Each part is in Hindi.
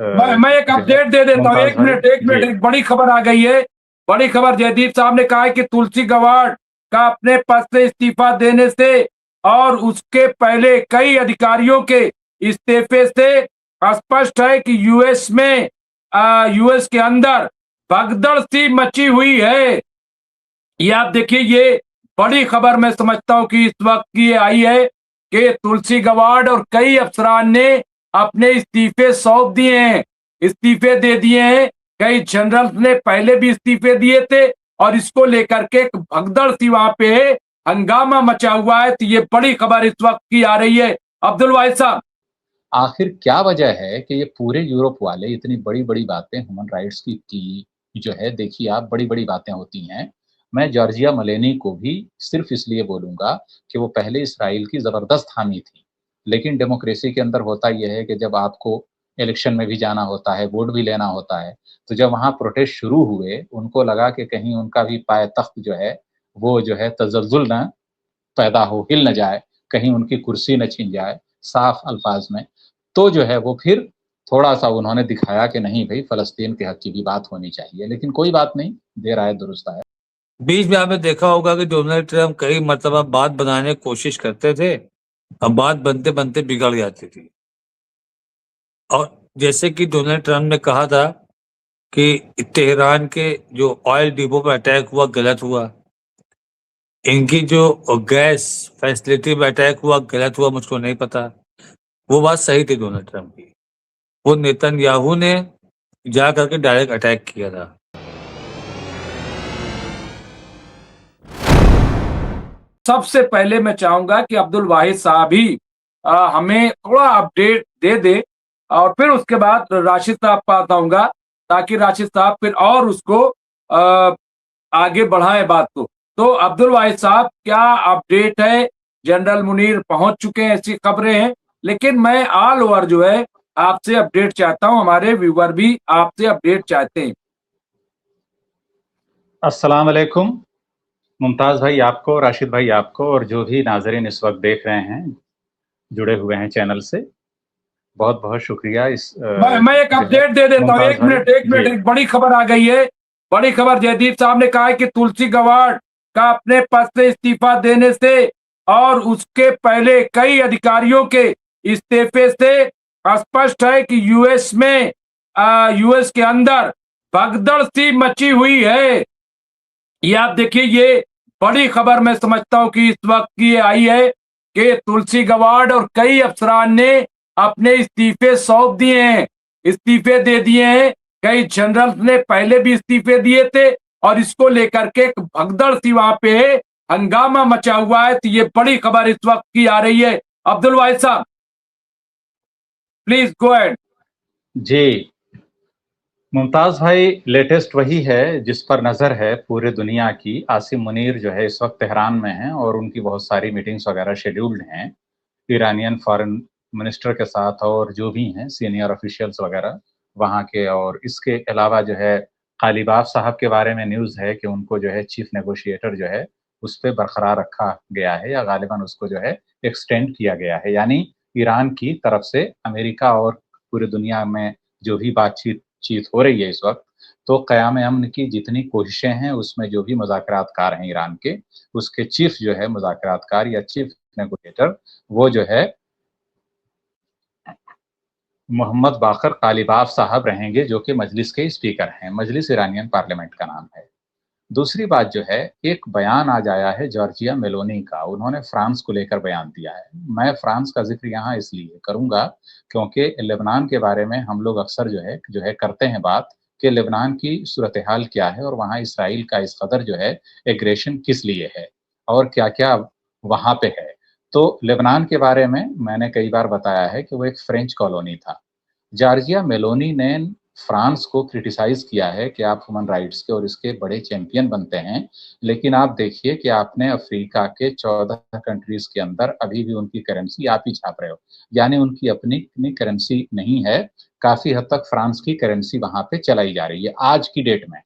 मैं एक जो है अपडेट दे देता हूँ। मुमताज एक भाई। मिनट एक जी। मिनट, एक बड़ी खबर आ गई है। बड़ी खबर, जयदीप साहब ने कहा है कि तुलसी गवाड़ का अपने पद से इस्तीफा देने से और उसके पहले कई अधिकारियों के इस्तीफे से स्पष्ट है कि यूएस के अंदर भगदड़ सी मची हुई है। ये आप देखिए, ये बड़ी खबर मैं समझता हूं कि इस वक्त की ये आई है कि तुलसी गवाड़ और कई अफसरान ने अपने इस्तीफे सौंप दिए हैं, इस्तीफे दे दिए हैं। कई जनरल्स ने पहले भी इस्तीफे दिए थे और इसको लेकर के एक भगदड़ सी वहां पे है, हंगामा मचा हुआ है। तो ये बड़ी खबर इस वक्त की आ रही है, अब्दुल वाहिद साहब। आखिर क्या वजह है कि ये पूरे यूरोप वाले इतनी बड़ी-बड़ी बातें ह्यूमन राइट्स की जो है, देखिए आप बड़ी-बड़ी बातें होती हैं। मैं जॉर्जिया मेलोनी को भी सिर्फ़ इसलिए बोलूँगा कि वो पहले इसराइल की ज़बरदस्त हामी थी। लेकिन डेमोक्रेसी के अंदर होता ये है कि जब आपको इलेक्शन में भी जाना होता है, वोट भी लेना होता है, तो जब वहाँ प्रोटेस्ट शुरू हुए, उनको लगा कि कहीं उनका भी पाए-तख्त जो है, वो जो है तज़ल्ज़ुल ना पैदा हो, हिल ना जाए, कहीं उनकी कुर्सी ना छिन जाए, साफ अल्फाज में। तो जो है वो फिर थोड़ा-सा उन्होंने दिखाया कि नहीं भई फ़लस्तीन के हक़ की भी बात होनी चाहिए, लेकिन कोई बात नहीं, देर आए दुरुस्त आए। बीच में आपने देखा होगा कि डोनाल्ड ट्रंप कई मर्तबा बात बनाने की कोशिश करते थे, अब बात बनते-बनते बिगड़ जाती थी। और जैसे कि डोनाल्ड ट्रंप ने कहा था कि तेहरान के जो ऑयल डिपो पे अटैक हुआ गलत हुआ। इनकी जो गैस फैसिलिटी पे अटैक हुआ गलत हुआ, मुझको नहीं पता। वो बात सही थी डोनाल्ड ट्रंप की। वो नेतन्याहू ने जा करके डायरेक्ट अटैक किया था। सबसे पहले मैं चाहूंगा कि अब्दुल वाहिद साहब ही हमें थोड़ा अपडेट दे दे और फिर उसके बाद राशिद साहब पास आऊंगा, ताकि राशिद साहब फिर और उसको आगे बढ़ाएं बात को। तो अब्दुल वाहिद साहब, क्या अपडेट है? जनरल मुनीर पहुंच चुके हैं, ऐसी खबरें हैं, लेकिन मैं ऑल ओवर जो है आपसे अपडेट चाहता हूं, हमारे व्यूवर भी आपसे अपडेट चाहते हैं। अस्सलाम वालेकुम, मुमताज़ भाई आपको, राशिद भाई आपको और जो भी नाज़रीन इस वक़्त देख रहे हैं, जुड़े हुए हैं चैनल से, बहुत-बहुत शुक्रिया इस मैं एक जो है अपडेट दे देता हूँ। मुमताज़ एक भाई। मिनट एक मिनट, जी। एक बड़ी खबर आ गई है। बड़ी खबर, जयदीप साहब ने कहा है कि तुलसी गवाड़ का अपने पद से इस्तीफा देने से और उसके पहले कई अधिकारियों के इस्तीफे से स्पष्ट है कि यूएस के अंदर भगदड़ सी मची हुई है। ये आप देखिए, ये बड़ी खबर मैं समझता हूं कि इस वक्त की ये आई है कि तुलसी गवाड़ और कई अफसरान ने अपने इस्तीफे सौंप दिए हैं, इस्तीफे दे दिए हैं। कई जनरल्स ने पहले भी इस्तीफे दिए थे और इसको लेकर के एक भगदड़ सी वहां पे है, हंगामा मचा हुआ है। तो ये बड़ी खबर इस वक्त की आ रही है, अब्दुल वाहिद साहब, प्लीज गो अहेड। जी, मुमताज़ भाई, लेटेस्ट वही है जिस पर नज़र है पूरे दुनिया की। आसिम मुनीर जो है इस वक़्त तेहरान में हैं और उनकी बहुत सारी मीटिंग्स वगैरह शेड्यूल्ड हैं, ईरानियन फॉरेन मिनिस्टर के साथ और जो भी हैं सीनियर ऑफिशियल्स वगैरह वहाँ के। और इसके अलावा जो है ग़ालिबाफ साहब के बारे में न्यूज़ है कि उनको जो है चीफ नेगोशिएटर जो है उस पे बरकरार रखा गया है या ग़ालिबन उसको जो है एक्सटेंड किया गया है। यानी ईरान की तरफ से अमेरिका और पूरी दुनिया में जो भी बातचीत चीत हो रही है इस वक़्त, तो क़याम अमन की जितनी कोशिशें हैं उसमें जो भी मुज़ाकरातकार हैं ईरान के, उसके चीफ जो है मुज़ाकरातकार या चीफ नेगोशिएटर, वो जो है मोहम्मद बाक़र ग़ालिबाफ साहब रहेंगे, जो कि मजलिस के स्पीकर हैं। मजलिस ईरानियन पार्लियामेंट का नाम है। दूसरी बात जो है, एक बयान आज आया है जॉर्जिया मेलोनी का, उन्होंने फ्रांस को लेकर बयान दिया है। मैं फ्रांस का ज़िक्र यहाँ इसलिए करूँगा क्योंकि लेबनान के बारे में हम लोग अक्सर जो है करते हैं बात कि लेबनान की सूरत-ए-हाल क्या है और वहाँ इसराइल का इस कदर जो है एग्रेशन किस लिए है और क्या-क्या वहाँ पे है। तो लेबनान के बारे में मैंने कई बार बताया है कि वो एक फ्रेंच कॉलोनी था। जॉर्जिया मेलोनी ने फ्रांस को क्रिटिसाइज़ किया है कि आप ह्यूमन राइट्स के और इसके बड़े चैंपियन बनते हैं, लेकिन आप देखिए कि आपने अफ्रीका के 14 कंट्रीज़ के अंदर अभी भी उनकी करेंसी आप ही छाप रहे हो। यानी उनकी अपनी करेंसी नहीं है, काफ़ी हद तक फ्रांस की करेंसी वहाँ पे चलाई जा रही है, आज की डेट में।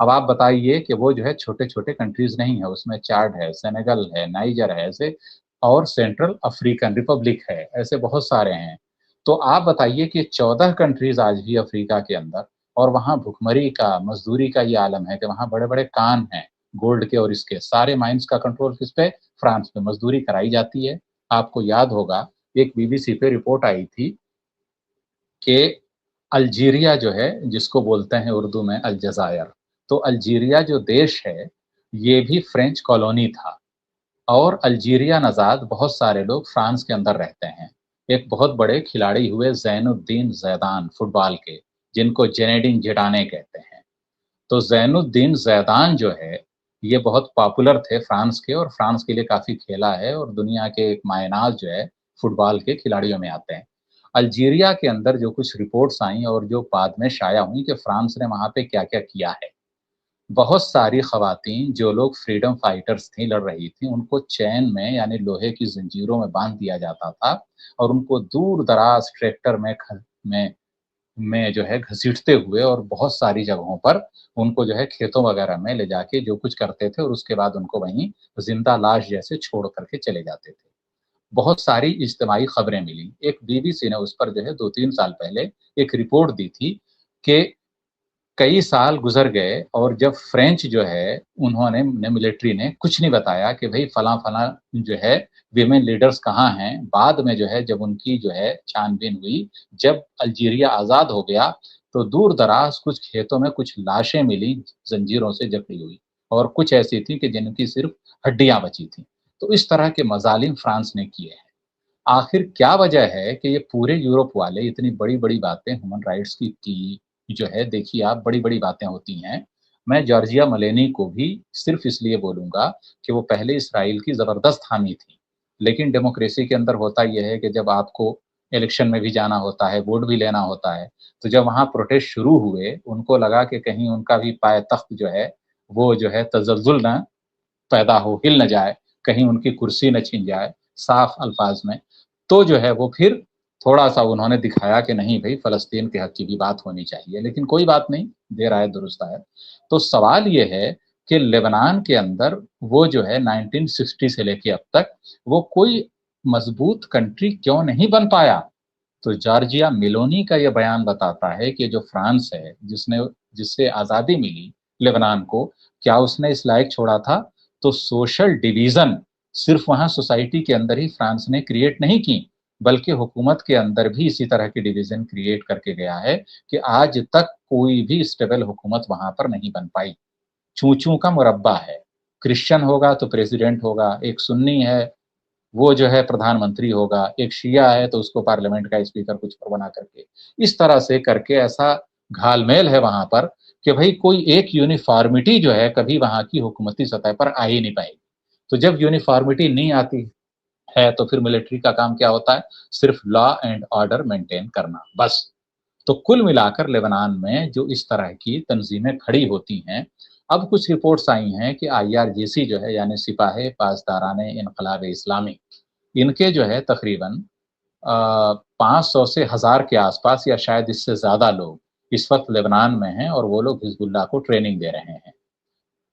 अब आप बताइए कि वो जो है छोटे-छोटे कंट्रीज़ नहीं है, उसमें चाड है, सेनेगल है, नाइजर है, ऐसे और सेंट्रल अफ्रीकन रिपब्लिक है, ऐसे बहुत सारे हैं। तो आप बताइए कि 14 कंट्रीज आज भी अफ्रीका के अंदर, और वहाँ भुखमरी का, मजदूरी का ये आलम है कि वहाँ बड़े-बड़े कान हैं गोल्ड के, और इसके सारे माइंस का कंट्रोल किस पे? फ्रांस पे। मजदूरी कराई जाती है। आपको याद होगा एक बीबीसी पे रिपोर्ट आई थी कि अल्जीरिया जो है, जिसको बोलते हैं उर्दू में अल्जज़ायर, तो अल्जीरिया जो देश है, ये भी फ्रेंच कॉलोनी था, और अल्जीरिया नज़ाद बहुत सारे लोग फ्रांस के अंदर रहते हैं। एक बहुत बड़े खिलाड़ी हुए ज़ैनुद्दीन ज़ैदान फुटबॉल के, जिनको ज़िनेडिन ज़िडाने कहते हैं। तो ज़ैनुद्दीन ज़ैदान जो है, ये बहुत पॉपुलर थे फ्रांस के, और फ्रांस के लिए काफ़ी खेला है, और दुनिया के एक मायनाज़ जो है फुटबॉल के खिलाड़ियों में आते हैं। अल्जीरिया के अंदर जो कुछ रिपोर्ट्स आईं और जो बाद में शाया हुई कि फ्रांस ने वहाँ पे क्या-क्या किया है। बहुत सारी ख़वातीन जो लोग फ्रीडम फाइटर्स थीं, लड़ रही थीं, उनको चैन में यानी लोहे की ज़ंजीरों में बाँध दिया जाता था, और उनको दूर-दराज़ ट्रैक्टर में जो है घसीटते हुए, और बहुत सारी जगहों पर उनको जो है खेतों वगैरह में ले जाके जो कुछ करते थे, और उसके बाद उनको वहीं ज़िंदा लाश जैसे छोड़ कर के चले जाते थे। बहुत सारी इज्तिमाई खबरें मिली। एक बीबीसी ने उस पर जो है 2-3 साल पहले एक रिपोर्ट दी थी कि कई साल गुज़र गए, और जब फ्रेंच जो है उन्होंने ने मिलिट्री ने कुछ नहीं बताया कि भई फलाँ-फलाँ जो है विमेन लीडर्स कहाँ हैं। बाद में जो है जब उनकी जो है छानबीन हुई, जब अल्जीरिया आज़ाद हो गया, तो दूर-दराज़ कुछ खेतों में कुछ लाशें मिली ज़ंजीरों से जकड़ी हुई, और कुछ ऐसी थी कि जिनकी सिर्फ़ हड्डियाँ बची थीं। तो इस तरह के मज़ालिम फ्रांस ने किए हैं। आखिर क्या वजह है कि ये पूरे यूरोप वाले इतनी बड़ी-बड़ी बातें ह्यूमन राइट्स की जो है, देखिए आप बड़ी-बड़ी बातें होती हैं। मैं जॉर्जिया मेलोनी को भी सिर्फ़ इसलिए बोलूँगा कि वो पहले इसराइल की ज़बरदस्त हामी थी। लेकिन डेमोक्रेसी के अंदर होता ये है कि जब आपको इलेक्शन में भी जाना होता है, वोट भी लेना होता है, तो जब वहाँ प्रोटेस्ट शुरू हुए, उनको लगा कि कहीं उनका भी पाए-तख्त जो है, वो जो है तज़ल्ज़ुल ना पैदा हो, हिल ना जाए, कहीं उनकी कुर्सी ना छिन जाए, साफ अल्फाज में। तो जो है वो फिर थोड़ा-सा उन्होंने दिखाया कि नहीं भई फ़लस्तीन के हक़ की भी बात होनी चाहिए, लेकिन कोई बात नहीं, देर आए दुरुस्त आए। तो सवाल ये है कि लेबनान के अंदर वो जो है 1960 से लेके अब तक वो कोई मज़बूत कंट्री क्यों नहीं बन पाया? तो जॉर्जिया मेलोनी का ये बयान बताता है कि जो फ्रांस है, जिससे आज़ादी मिली लेबनान को, क्या उसने इस लायक छोड़ा था? तो सोशल डिवीज़न सिर्फ़ वहाँ सोसाइटी के अंदर ही फ्रांस ने क्रिएट नहीं की, बल्कि हुकूमत के अंदर भी इसी तरह की डिवीज़न क्रिएट करके गया है कि आज तक कोई भी स्टेबल हुकूमत वहाँ पर नहीं बन पाई। चूँ-चूँ का मुरब्बा है। क्रिश्चियन होगा तो प्रेसिडेंट होगा, एक सुन्नी है वो जो है प्रधानमंत्री होगा, एक शिया है तो उसको पार्लियामेंट का स्पीकर कुछ और बना करके, इस तरह से करके ऐसा घाल-मेल है वहाँ पर कि भई कोई एक यूनिफ़ॉर्मिटी जो है कभी वहाँ की हुकूमती सतह पर आ ही नहीं पाएगी। तो जब यूनिफ़ॉर्मिटी नहीं आती है तो फिर मिलिट्री का काम क्या होता है? सिर्फ़ लॉ एंड ऑर्डर मेंटेन करना, बस। तो कुल मिलाकर लेबनान में जो इस तरह की तंज़ीमें खड़ी होती हैं, अब कुछ रिपोर्ट्स आई हैं कि आईआरजीसी जो है यानी सिपाही पासदाराने इन्क़िलाब इस्लामी, इनके जो है तकरीबन 500 से 1000 के आसपास या शायद इससे ज़्यादा लोग इस वक़्त लेबनान में हैं, और वो लोग हिज़्बुल्लाह को ट्रेनिंग दे रहे हैं।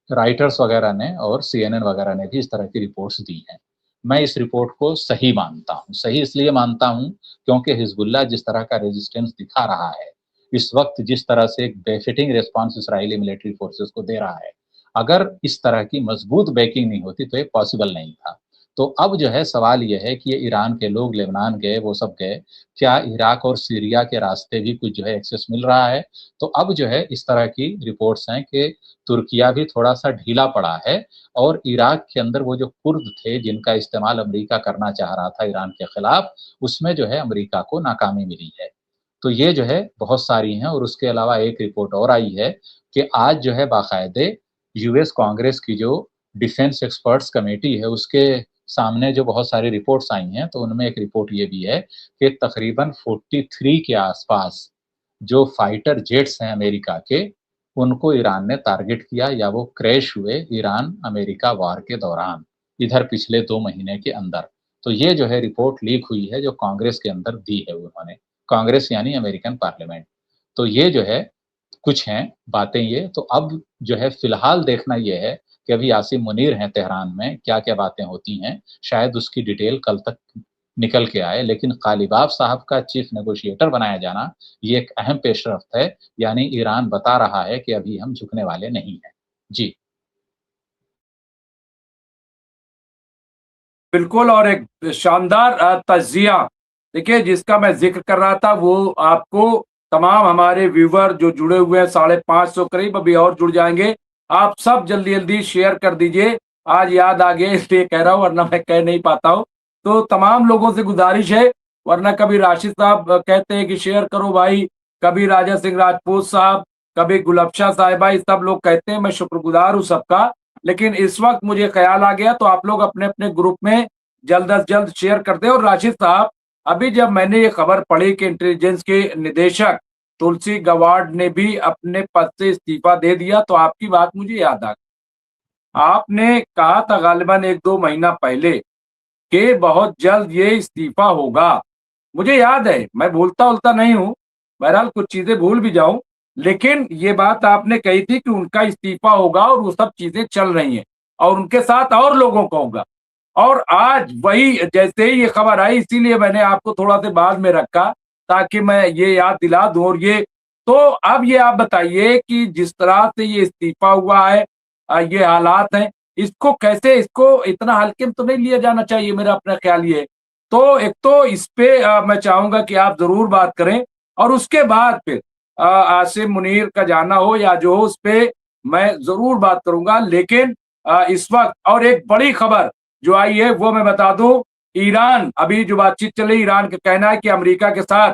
राइटर्स वगैरह ने और सीएनएन वगैरह ने भी इस तरह की रिपोर्ट्स दी हैं। मैं इस रिपोर्ट को सही मानता हूँ। सही इसलिए मानता हूँ क्योंकि हिज़्बुल्लाह जिस तरह का रेजिस्टेंस दिखा रहा है, इस वक़्त जिस तरह से एक befitting response Israeli military forces को दे रहा है, अगर इस तरह की मजबूत बैकिंग नहीं होती तो ये पॉसिबल नहीं था। तो अब जो है सवाल ये है कि ये ईरान के लोग लेबनान गए, वो सब गए, क्या इराक और सीरिया के रास्ते भी कुछ जो है एक्सेस मिल रहा है? तो अब जो है इस तरह की रिपोर्ट्स हैं कि तुर्किया भी थोड़ा-सा ढीला पड़ा है, और इराक के अंदर वो जो कुर्द थे जिनका इस्तेमाल अमेरिका करना चाह रहा था ईरान के खिलाफ, उसमें जो है अमेरिका को नाकामी मिली है। तो ये जो है बहुत सारी हैं, और उसके अलावा एक रिपोर्ट और आई है कि आज जो है बाकायदे यूएस कांग्रेस की जो डिफेंस एक्सपर्ट्स कमेटी है, उसके सामने जो बहुत सारी रिपोर्ट्स आई हैं, तो उनमें एक रिपोर्ट ये भी है कि तकरीबन 43 के आसपास जो फाइटर जेट्स हैं अमेरिका के, उनको ईरान ने टारगेट किया या वो क्रैश हुए ईरान-अमेरिका वॉर के दौरान, इधर पिछले 2 महीने के अंदर। तो ये जो है रिपोर्ट लीक हुई है जो कांग्रेस के अंदर दी है उन्होंने, कांग्रेस यानी अमेरिकन पार्लियामेंट। तो ये जो है कुछ हैं बातें ये, तो अब जो है फिलहाल देखना ये है कि अभी आसिम मुनीर हैं तेहरान में, क्या-क्या बातें होती हैं, शायद उसकी डिटेल कल तक निकल के आए, लेकिन कालिबाफ साहब का चीफ नेगोशिएटर बनाया जाना ये एक अहम पेशरफ्त है, यानी ईरान बता रहा है कि अभी हम झुकने वाले नहीं हैं। जी। बिल्कुल। और एक शानदार तज्जिया, देखिए जिसका मैं जिक्र कर रहा था, वो आपको तमाम हमारे व्यूवर जो जुड़े हुए हैं 550 करीब, अभी और जुड़ जाएंगे, आप सब जल्दी जल्दी शेयर कर दीजिए। आज याद आ गया इसलिए कह रहा हूँ, वरना मैं कह नहीं पाता हूँ। तो तमाम लोगों से गुजारिश है, वरना कभी राशिद साहब कहते हैं कि शेयर करो भाई, कभी राजा सिंह राजपूत साहब, कभी गुलबशा साहिबा, ये सब लोग कहते हैं, मैं शुक्रगुजार हूँ सबका। लेकिन इस वक्त मुझे ख्याल आ गया, तो आप लोग अपने अपने ग्रुप में जल्द अज जल्द शेयर कर दें। और राशिद साहब, अभी जब मैंने ये खबर पढ़ी कि इंटेलिजेंस के निदेशक तुलसी गवाड ने भी अपने पद से इस्तीफा दे दिया, तो आपकी बात मुझे याद आ गई। आपने कहा था गालिबन 1-2 महीना पहले कि बहुत जल्द ये इस्तीफा होगा। मुझे याद है, मैं भूलता उलता नहीं हूँ, बहरहाल कुछ चीजें भूल भी जाऊं, लेकिन ये बात आपने कही थी कि उनका इस्तीफा होगा और वो सब चीजें चल रही हैं और उनके साथ और लोगों का होगा। और आज वही, जैसे ही ये खबर आई, इसीलिए मैंने आपको थोड़ा से बाद में रखा ताकि मैं ये याद दिला दूं। और ये तो अब ये आप बताइए कि जिस तरह से ये इस्तीफा हुआ है, ये हालात हैं, इसको कैसे, इसको इतना हल्के में तो नहीं लिया जाना चाहिए, मेरा अपना ख्याल ये है। तो एक तो इस पे मैं चाहूंगा कि आप जरूर बात करें, और उसके बाद फिर आसिम मुनीर का जाना हो या जो हो, उस पे मैं जरूर बात करूंगा। लेकिन इस वक्त और एक बड़ी खबर जो आई है वो मैं बता दूं। ईरान, अभी जो बातचीत चल रही, ईरान का कहना है कि अमेरिका के साथ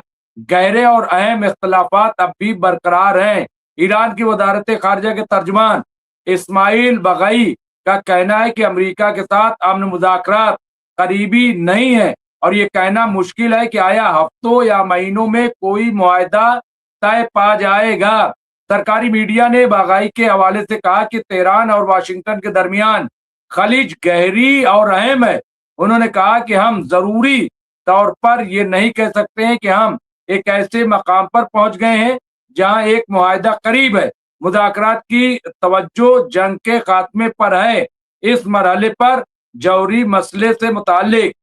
गहरे और अहम इख्तलाफात अब भी बरकरार हैं। ईरान की वजारत खारजा के तर्जमान इस्माइल बगई का कहना है कि अमेरिका के साथ अमन मुज़ाकरात करीबी नहीं है, और ये कहना मुश्किल है कि आया हफ्तों या महीनों में कोई मुआहदा तय पा जाएगा। सरकारी मीडिया ने बागाई के हवाले से कहा कि तेहरान और वाशिंगटन के दरमियान खलीज गहरी और अहम है। उन्होंने कहा कि हम जरूरी तौर पर ये नहीं कह सकते हैं कि हम एक ऐसे मकाम पर पहुंच गए हैं जहां एक मुआहदा करीब है। मुज़ाकरात की तवज्जो जंग के खात्मे पर है। इस मरहले पर जौहरी मसले से मुतालिक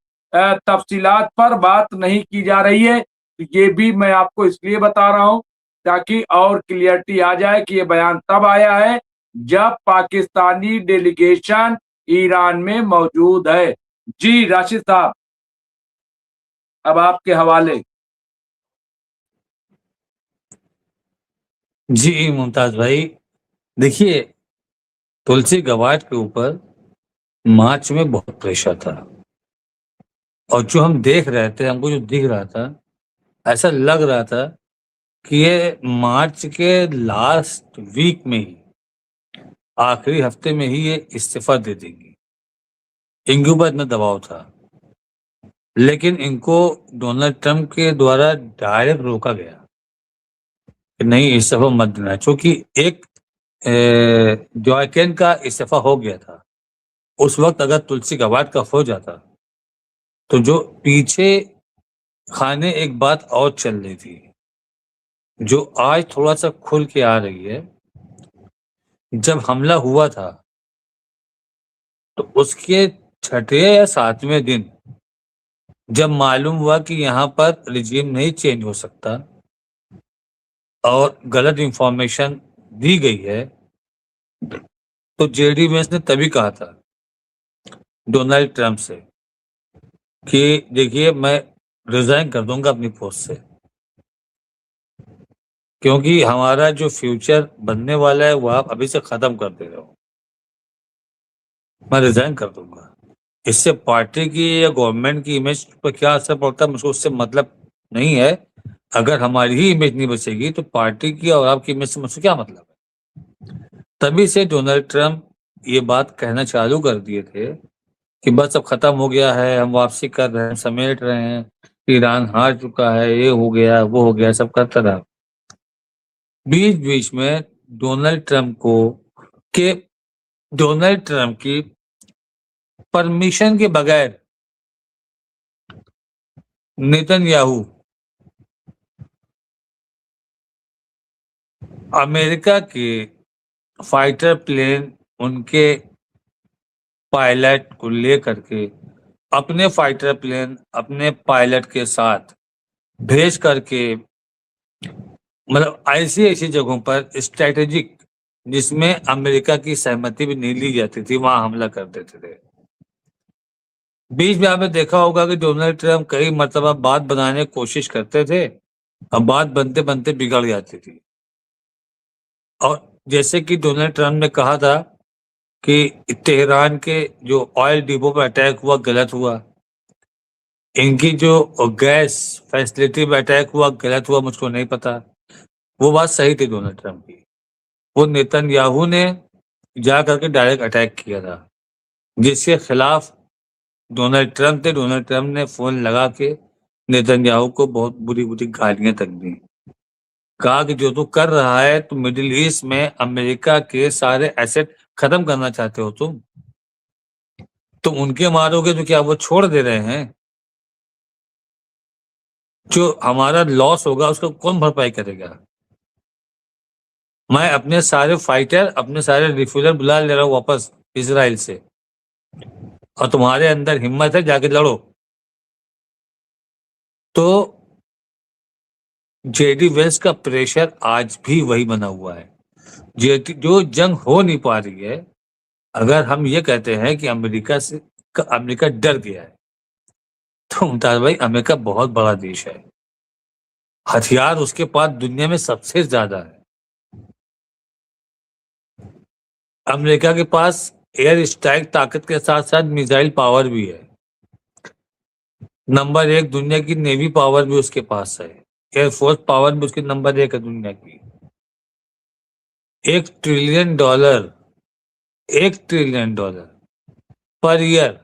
तफसीलात पर बात नहीं की जा रही है। ये भी मैं आपको इसलिए बता रहा हूं ताकि और क्लियरिटी आ जाए कि ये बयान तब आया है जब पाकिस्तानी डेलीगेशन ईरान में मौजूद है। जी राशिद साहब, अब आपके हवाले। जी मुमताज भाई, देखिए, तुलसी गवाड के ऊपर मार्च में बहुत प्रेशर था, और जो हम देख रहे थे, हमको जो दिख रहा था, ऐसा लग रहा था कि ये मार्च के लास्ट वीक में ही, आखिरी हफ्ते में ही ये इस्तीफा दे देंगी। इनके ऊपर इतना दबाव था, लेकिन इनको डोनाल्ड ट्रंप के द्वारा डायरेक्ट रोका गया कि नहीं, इस्तीफा मत देना, क्योंकि एक जॉयकेन का इस्तीफा हो गया था। उस वक्त अगर तुलसी गवाड का हो जाता, तो जो पीछे खाने एक बात और चल रही थी, जो आज थोड़ा सा खुल के आ रही है। जब हमला हुआ था, तो उसके छठे या सातवें दिन जब मालूम हुआ कि यहाँ पर रिजीम नहीं चेंज हो सकता और गलत इंफॉर्मेशन दी गई है, तो जेडी वेंस ने तभी कहा था डोनाल्ड ट्रंप से कि देखिए, मैं रिजाइन कर दूंगा अपनी पोस्ट से, क्योंकि हमारा जो फ्यूचर बनने वाला है वो आप अभी से खत्म कर दे रहे हो। मैं रिजाइन कर दूंगा। इससे पार्टी की या गवर्नमेंट की इमेज पर क्या असर पड़ता है, मुझको उससे मतलब नहीं है। अगर हमारी ही इमेज नहीं बचेगी, तो पार्टी की और आपकी इमेज से मुझसे क्या मतलब है। तभी से डोनाल्ड ट्रंप ये बात कहना चालू कर दिए थे कि बस अब खत्म हो गया है, हम वापसी कर रहे हैं, समेट रहे हैं, ईरान हार चुका है, ये हो गया वो हो गया, सब करता रहा। बीच बीच में डोनाल्ड ट्रंप को के डोनाल्ड ट्रंप की परमिशन के बगैर नेतन्याहू अमेरिका के फाइटर प्लेन, उनके पायलट को लेकर के अपने फाइटर प्लेन अपने पायलट के साथ भेज करके मतलब ऐसी ऐसी जगहों पर स्ट्रेटेजिक जिसमें अमेरिका की सहमति भी नहीं ली जाती थी वहां हमला कर देते थे। बीच में आपने देखा होगा कि डोनाल्ड ट्रंप कई मर्तबा बात बनाने की कोशिश करते थे और बात बनते बनते बिगड़ जाती थी। और जैसे कि डोनाल्ड ट्रंप ने कहा था कि तेहरान के जो ऑयल डिपो पर अटैक हुआ गलत हुआ, इनकी जो गैस फैसिलिटी पर अटैक हुआ गलत हुआ, मुझको नहीं पता। वो बात सही थी डोनाल्ड ट्रंप की। वो नेतन्याहू ने जा करके डायरेक्ट अटैक किया था, जिसके खिलाफ डोनाल्ड ट्रंप थे। डोनाल्ड ट्रंप ने फोन लगा के नेतन्याहू को बहुत बुरी बुरी गालियां तक दी। कहा कि जो तू कर रहा है तो मिडिल ईस्ट में अमेरिका के सारे एसेट खत्म करना चाहते हो तुम उनके मारोगे तो क्या वो छोड़ दे रहे हैं? जो हमारा लॉस होगा उसका कौन भरपाई करेगा? मैं अपने सारे फाइटर अपने सारे रिफ्यूजल बुला ले रहा हूँ वापस इजराइल से, और तुम्हारे अंदर हिम्मत है जाके लड़ो। तो जेडी वेंस का प्रेशर आज भी वही बना हुआ है। जो जंग हो नहीं पा रही है, अगर हम ये कहते हैं कि अमेरिका डर गया है, तो मुमताज भाई अमेरिका बहुत बड़ा देश है, हथियार उसके पास दुनिया में सबसे ज्यादा है। अमेरिका के पास एयर स्ट्राइक ताकत के साथ साथ मिसाइल पावर भी है। नंबर 1 दुनिया की नेवी पावर भी उसके पास है, एयरफोर्स पावर भी उसकी नंबर 1 है दुनिया की। $1 ट्रिलियन पर ईयर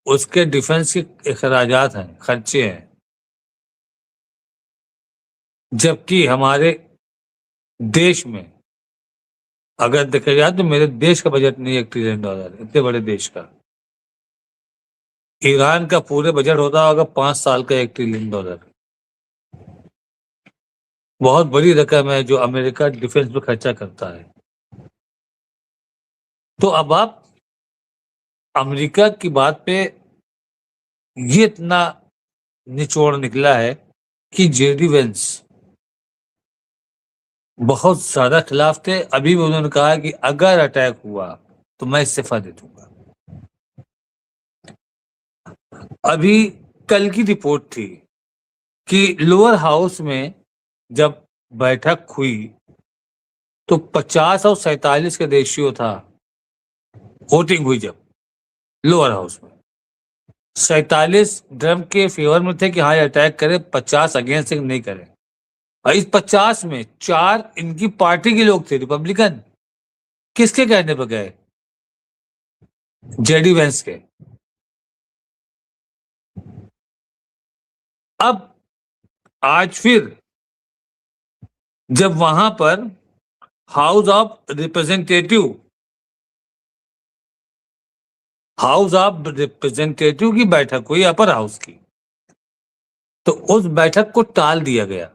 उसके डिफेंस के अखराजात हैं, खर्चे हैं। जबकि हमारे देश में अगर देखा जाए तो मेरे देश का बजट नहीं $1 ट्रिलियन, इतने बड़े देश का। ईरान का पूरे बजट होता होगा 5 साल का $1 ट्रिलियन। बहुत बड़ी रकम है जो अमेरिका डिफेंस पे खर्चा करता है। तो अब आप अमेरिका की बात पे ये इतना निचोड़ निकला है कि जेडी वेंस बहुत ज्यादा खिलाफ थे। अभी भी उन्होंने कहा कि अगर अटैक हुआ तो मैं इस्तीफा दे दूंगा। अभी कल की रिपोर्ट थी कि लोअर हाउस में जब बैठक हुई तो 50 और 47 का रेशियो था। वोटिंग हुई जब लोअर हाउस में 47 ट्रम्प के फेवर में थे कि हाँ अटैक करे, 50 अगेंस्ट नहीं करे। और इस 50 में 4 इनकी पार्टी के लोग थे, रिपब्लिकन। किसके कहने पर गए? जेडी वेंस के। अब आज फिर जब वहां पर हाउस ऑफ रिप्रेजेंटेटिव की बैठक हुई, अपर हाउस की, तो उस बैठक को टाल दिया गया।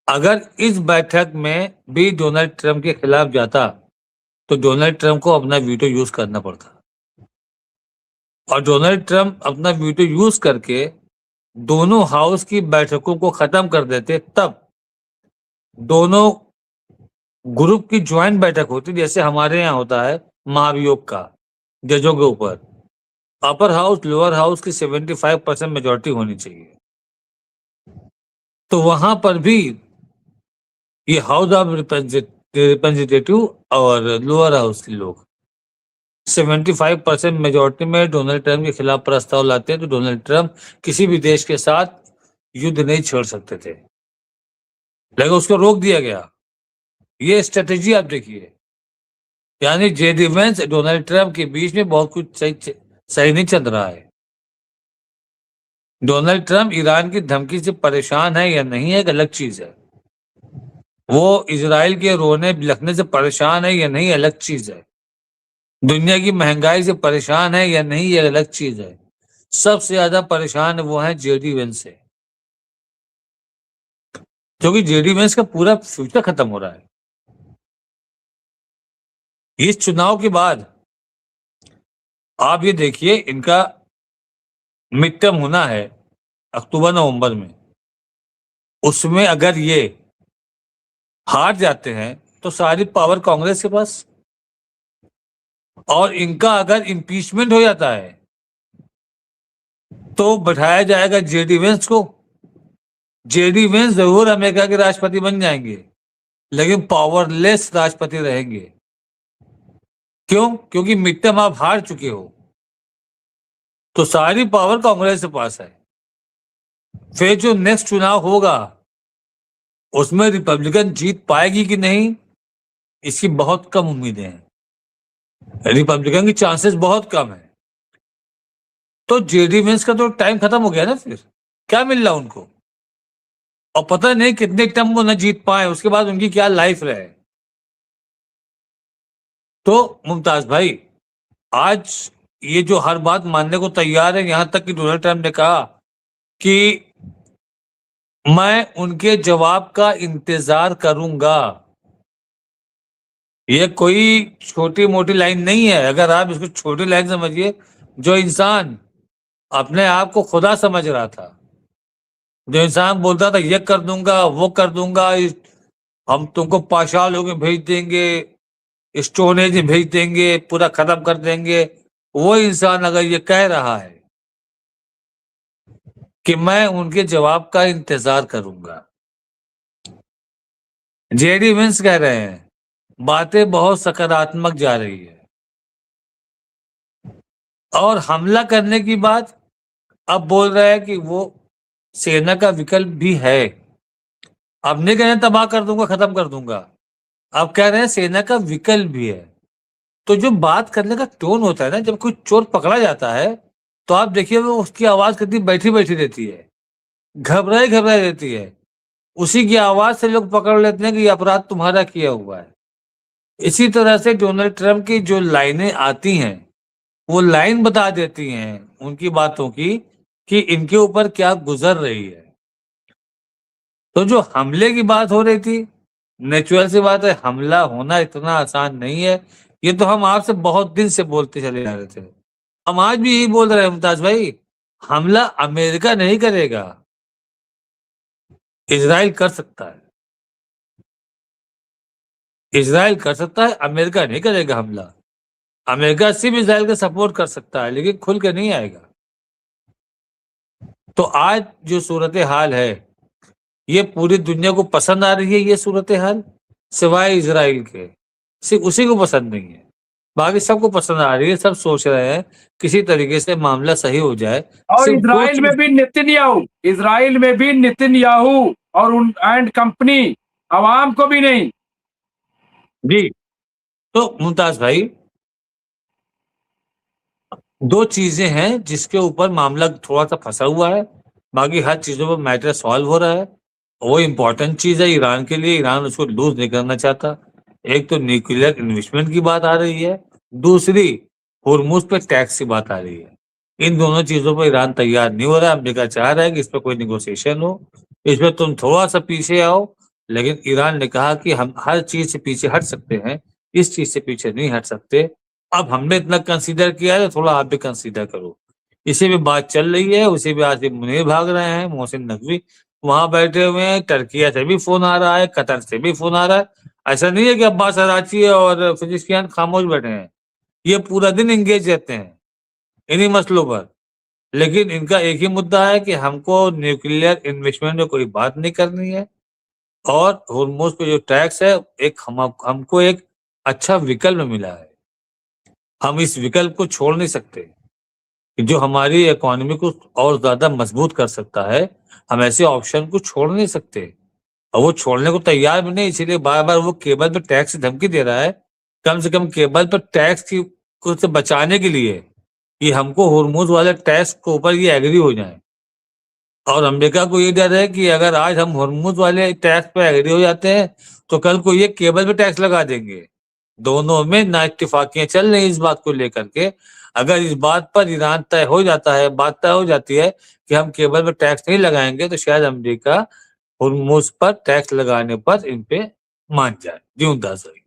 अगर इस बैठक में भी डोनाल्ड ट्रंप के खिलाफ जाता तो डोनाल्ड ट्रंप को अपना वीटो यूज करना पड़ता, और डोनाल्ड ट्रंप अपना वीटो यूज करके दोनों हाउस की बैठकों को खत्म कर देते। तब दोनों ग्रुप की ज्वाइंट बैठक होती, जैसे हमारे यहाँ होता है महाभियोग का जजों के ऊपर। अपर हाउस लोअर हाउस की 75% मेजोरिटी होनी चाहिए। तो वहां पर भी ये हाउस ऑफ रिप्रेजेंटेटिव और लोअर हाउस के लोग 75% मेजोरिटी में डोनाल्ड ट्रंप के खिलाफ प्रस्ताव लाते हैं। तो डोनाल्ड ट्रंप किसी भी देश के साथ युद्ध नहीं छेड़ सकते थे, लेकिन उसको रोक दिया गया। ये स्ट्रेटेजी आप देखिए, यानी जेडी वेंस डोनाल्ड ट्रंप के बीच में बहुत कुछ सही नहीं चल रहा है। डोनाल्ड ट्रंप ईरान की धमकी से परेशान है या नहीं है एक अलग चीज है। वो इजराइल के रोने बिलखने से परेशान है या नहीं अलग चीज है। दुनिया की महंगाई से परेशान है या नहीं ये अलग चीज है। सबसे ज्यादा परेशान वो है जेडी वेंस से, क्योंकि जेडी वेंस का पूरा फ्यूचर खत्म हो रहा है। इस चुनाव के बाद आप ये देखिए, इनका मिड टर्म होना है अक्टूबर नवंबर में, उसमें अगर ये हार जाते हैं तो सारी पावर कांग्रेस के पास, और इनका अगर इम्पीचमेंट हो जाता है तो बैठाया जाएगा जेडी वेंस को। जेडी वेंस जरूर अमेरिका के राष्ट्रपति बन जाएंगे, लेकिन पावरलेस राष्ट्रपति रहेंगे। क्यों? क्योंकि मिड टर्म आप हार चुके हो, तो सारी पावर कांग्रेस के पास है। फिर जो नेक्स्ट चुनाव होगा उसमें रिपब्लिकन जीत पाएगी कि नहीं, इसकी बहुत कम उम्मीदें हैं। रिपब्लिकन की चांसेस बहुत कम है। तो जेडी वेंस का तो टाइम खत्म हो गया ना, फिर क्या मिल रहा उनको, और पता नहीं कितने टर्म वो न जीत पाए, उसके बाद उनकी क्या लाइफ रहे। तो मुमताज भाई, आज ये जो हर बात मानने को तैयार है, यहां तक कि डोनाल्ड ट्रंप ने कहा कि मैं उनके जवाब का इंतजार करूंगा। ये कोई छोटी मोटी लाइन नहीं है। अगर आप इसको छोटी लाइन समझिए, जो इंसान अपने आप को खुदा समझ रहा था, जो इंसान बोलता था ये कर दूंगा वो कर दूंगा, हम तुमको पाषाण में भेज देंगे, स्टोन एज में भेज देंगे, पूरा खत्म कर देंगे, वो इंसान अगर ये कह रहा है कि मैं उनके जवाब का इंतजार करूंगा। जेडी वेंस कह रहे हैं बातें बहुत सकारात्मक जा रही है, और हमला करने की बात अब बोल रहा है कि वो सेना का विकल्प भी है। अब नहीं कह रहे तबाह कर दूंगा, खत्म कर दूंगा, अब कह रहे हैं सेना का विकल्प भी है। तो जो बात करने का टोन होता है ना, जब कोई चोर पकड़ा जाता है तो आप देखिए वो उसकी आवाज कितनी बैठी बैठी रहती है, घबराई घबराई रहती है। उसी की आवाज से लोग पकड़ लेते हैं कि ये अपराध तुम्हारा किया हुआ है। इसी तरह से डोनाल्ड ट्रंप की जो लाइनें आती हैं, वो लाइन बता देती हैं उनकी बातों की कि इनके ऊपर क्या गुजर रही है। तो जो हमले की बात हो रही थी, नेचुरल सी बात है, हमला होना इतना आसान नहीं है। ये तो हम आपसे बहुत दिन से बोलते चले जा रहे थे, हम आज भी यही बोल रहे हैं मुमताज भाई, हमला अमेरिका नहीं करेगा, इजराइल कर सकता है। इजराइल कर सकता है, अमेरिका नहीं करेगा हमला। अमेरिका सिर्फ इजराइल का सपोर्ट कर सकता है, लेकिन खुल के नहीं आएगा। तो आज जो सूरत हाल है, ये पूरी दुनिया को पसंद आ रही है। ये सूरत हाल सिवाय इजराइल के सिर्फ उसी को पसंद नहीं है, बाकी सबको पसंद आ रही है। सब सोच रहे हैं किसी तरीके से मामला सही हो जाए। और सिर्फ दो इजराइल में भी नेतन्याहू, इजराइल में भी नेतन्याहू और उन एंड कंपनी, आवाम को भी नहीं। जी, तो मुमताज भाई, दो चीजें हैं जिसके ऊपर मामला थोड़ा सा फंसा हुआ है, बाकी हर चीजों पर मैटर सॉल्व हो रहा है। वो इम्पोर्टेंट चीज है ईरान के लिए, ईरान उसको लूज नहीं करना चाहता। एक तो न्यूक्लियर इन्वेस्टमेंट की बात आ रही है, दूसरी होर्मुज पे टैक्स की बात आ रही है। इन दोनों चीजों पर ईरान तैयार नहीं हो रहा है। अमेरिका चाह रहा है कि इस पर कोई निगोशिएशन हो, इसमें तुम थोड़ा सा पीछे आओ, लेकिन ईरान ने कहा कि हम हर चीज से पीछे हट सकते हैं, इस चीज से पीछे नहीं हट सकते। अब हमने इतना कंसीडर किया है तो थोड़ा आप भी कंसीडर करो। इसी में बात चल रही है, उसी पे आसिफ मुनीर भाग रहे हैं, मोहसिन नकवी वहां बैठे हुए हैं, टर्किया से भी फोन आ रहा है, कतर से भी फोन आ रहा है। ऐसा नहीं है कि अब्बास अराची और फिजिशियन खामोश बैठे हैं, ये पूरा दिन एंगेज रहते हैं इन्हीं मसलों पर। लेकिन इनका एक ही मुद्दा है कि हमको न्यूक्लियर इन्वेस्टमेंट में कोई बात नहीं करनी है, और होर्मुज पे जो टैक्स है, एक हमको एक अच्छा विकल्प मिला है, हम इस विकल्प को छोड़ नहीं सकते कि जो हमारी इकोनॉमी को और ज्यादा मजबूत कर सकता है। हम ऐसे ऑप्शन को छोड़ नहीं सकते, और वो छोड़ने को तैयार भी नहीं, इसीलिए बार बार वो केबल पर टैक्स की धमकी दे रहा है। कम से कम केबल पर टैक्स की को से बचाने के लिए कि हमको होर्मुज वाले टैक्स के ऊपर ये एग्री हो जाए। और अमेरिका को ये डर है कि अगर आज हम होर्मुज वाले टैक्स पर एग्री हो जाते हैं तो कल को ये केबल पे टैक्स लगा देंगे। दोनों में ना इत्तेफाकियां चल रही इस बात को लेकर के। अगर इस बात पर ईरान तय हो जाता है, बात तय हो जाती है कि हम केबल पर टैक्स नहीं लगाएंगे, तो शायद अमेरिका होर्मुज पर टैक्स लगाने पर इन पे मान जाए। जी मुमताज भाई।